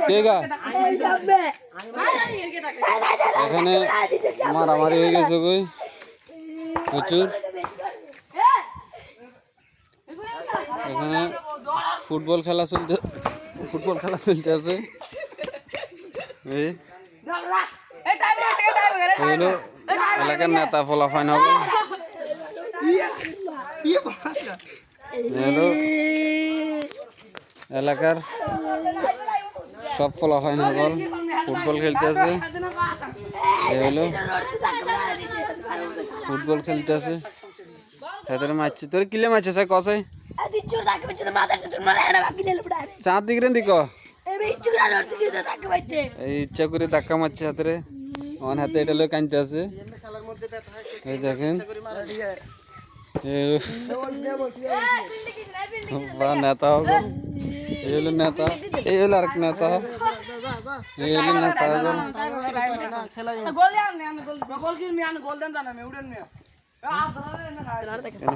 কেগা এখানে মারামারি হয়ে গেছে কই প্রচুর। এখানে ফুটবল খেলা চলতে আছে। এই হলো এলাকার নেতা ফলাফাইন হবে। হলো এলাকার সব ফলাফাইন হবে, ফুটবল খেলতে আছে। এই হলো ফুটবল খেলতে আছে। হেদের মারছে তোর কিলে মারছে স্যার কসাই চাঁদ দিক রে দিক এই ইচ্ছা করে ধাক্কা মারছে হাতে আমার হাতে এটা লোক কানতে আছে। এই দেখেন নেতা হবে, এই হলো নেতা, এই হলো আরেক নেতা, এই হলো নেতা হবে।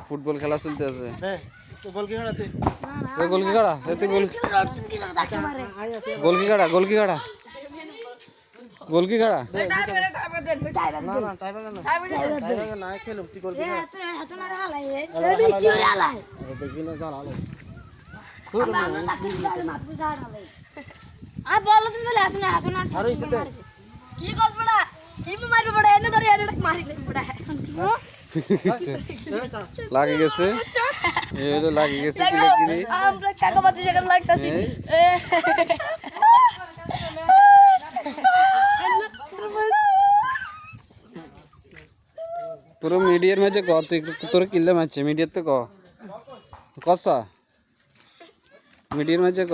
ফুটবল খেলা চলতে আছে। গোলকি কাড়া লাগে গেছে, লাগে গেছে পুরো মিডিয়ার মাঝে ক তোর কিল্লে মারছে মিডিয়ার তো কসা মিডিয়ার মাঝে ক